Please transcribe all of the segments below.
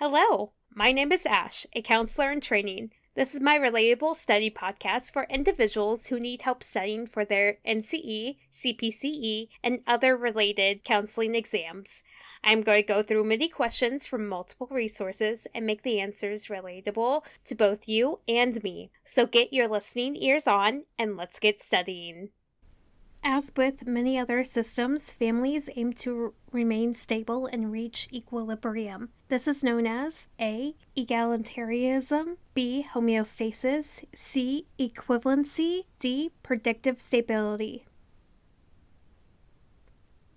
Hello, my name is Ash, a counselor in training. This is my Relatable study podcast for individuals who need help studying for their NCE, CPCE, and other related counseling exams. I'm going to go through many questions from multiple resources and make the answers relatable to both you and me. So get your listening ears on and let's get studying. As with many other systems, families aim to remain stable and reach equilibrium. This is known as A. Egalitarianism, B. Homeostasis, C. Equivalency, D. Predictive stability.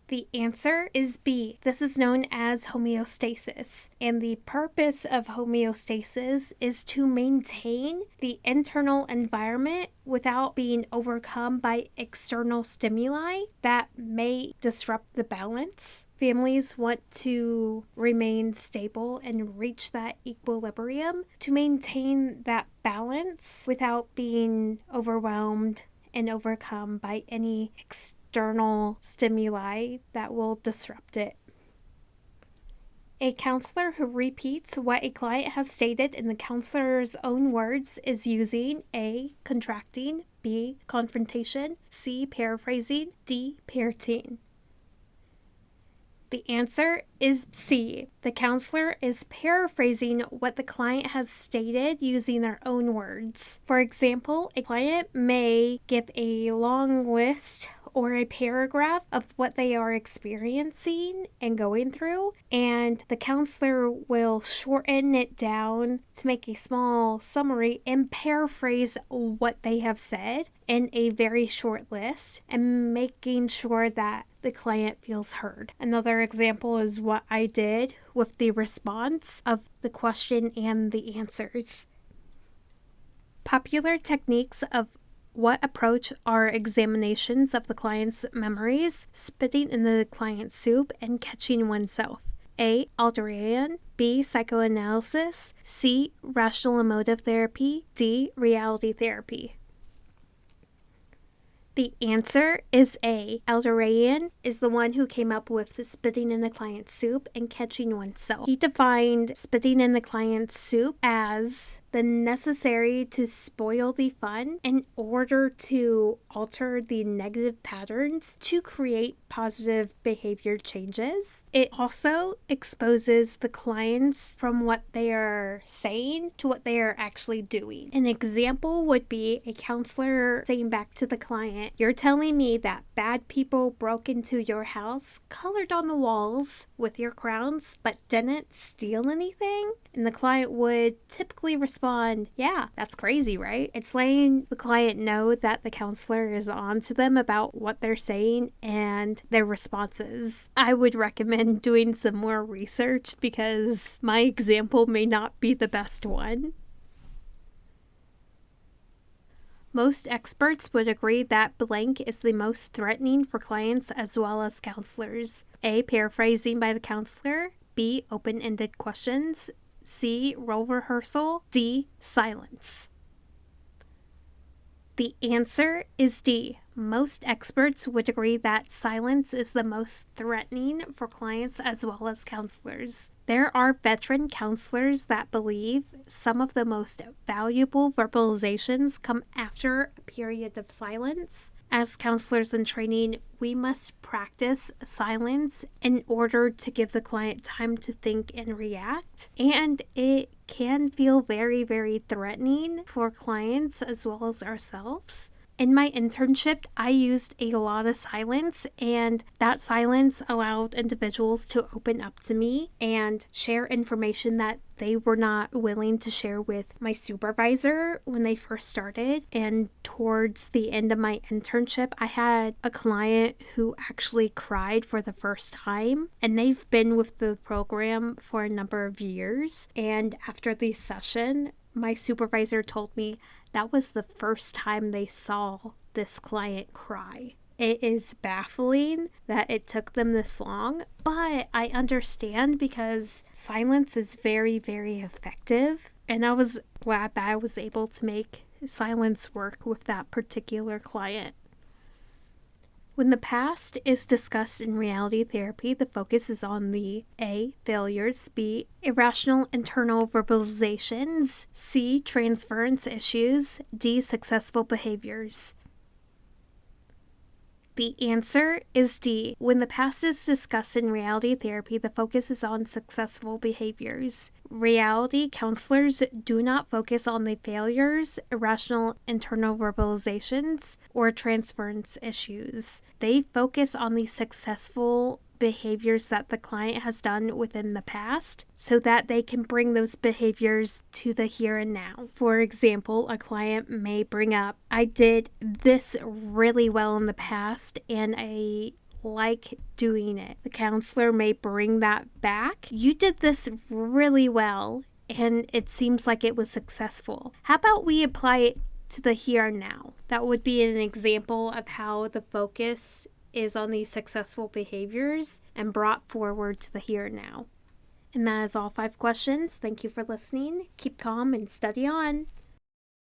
The answer is B. This is known as homeostasis, and the purpose of homeostasis is to maintain the internal environment without being overcome by external stimuli that may disrupt the balance. Families want to remain stable and reach that equilibrium to maintain that balance without being overwhelmed and overcome by any external stimuli that will disrupt it. A counselor who repeats what a client has stated in the counselor's own words is using A. Contracting, B. Confrontation, C. Paraphrasing, D. Parroting. The answer is C. The counselor is paraphrasing what the client has stated using their own words. For example, a client may give a long list or a paragraph of what they are experiencing and going through, and the counselor will shorten it down to make a small summary and paraphrase what they have said in a very short list and making sure that the client feels heard. Another example is what I did with the response of the question and the answers. Popular techniques of what approach are examinations of the client's memories, spitting in the client's soup, and catching oneself. A. Alteration, B. Psychoanalysis, C. Rational emotive therapy, D. Reality therapy. The answer is A. Alderayan is the one who came up with the spitting in the client's soup and catching oneself. He defined spitting in the client's soup as the necessary to spoil the fun in order to alter the negative patterns to create positive behavior changes. It also exposes the clients from what they are saying to what they are actually doing. An example would be a counselor saying back to the client, "You're telling me that bad people broke into your house, colored on the walls with your crowns, but didn't steal anything?" And the client would typically respond, "Yeah, that's crazy, right?" It's letting the client know that the counselor is on to them about what they're saying and their responses. I would recommend doing some more research because my example may not be the best one. Most experts would agree that blank is the most threatening for clients as well as counselors. A. Paraphrasing by the counselor, B. Open-ended questions, C. Role rehearsal, D. Silence. The answer is D. Most experts would agree that silence is the most threatening for clients as well as counselors. There are veteran counselors that believe some of the most valuable verbalizations come after a period of silence. As counselors in training, we must practice silence in order to give the client time to think and react. And it can feel very, very threatening for clients as well as ourselves. In my internship, I used a lot of silence, and that silence allowed individuals to open up to me and share information that they were not willing to share with my supervisor when they first started. And towards the end of my internship, I had a client who actually cried for the first time, and they've been with the program for a number of years. And after the session, my supervisor told me that was the first time they saw this client cry. It is baffling that it took them this long, but I understand because silence is very, very effective. And I was glad that I was able to make silence work with that particular client. When the past is discussed in reality therapy, the focus is on the A. Failures, B. Irrational internal verbalizations, C. Transference issues, D. Successful behaviors. The answer is D. When the past is discussed in reality therapy, the focus is on successful behaviors. Reality counselors do not focus on the failures, irrational internal verbalizations, or transference issues. They focus on the successful behaviors that the client has done within the past so that they can bring those behaviors to the here and now. For example, a client may bring up, I did this really well in the past and I like doing it. The counselor may bring that back. You did this really well and it seems like it was successful. How about we apply it to the here and now? That would be an example of how the focus is on these successful behaviors and brought forward to the here and now. And that is all 5 questions. Thank you for listening. Keep calm and study on.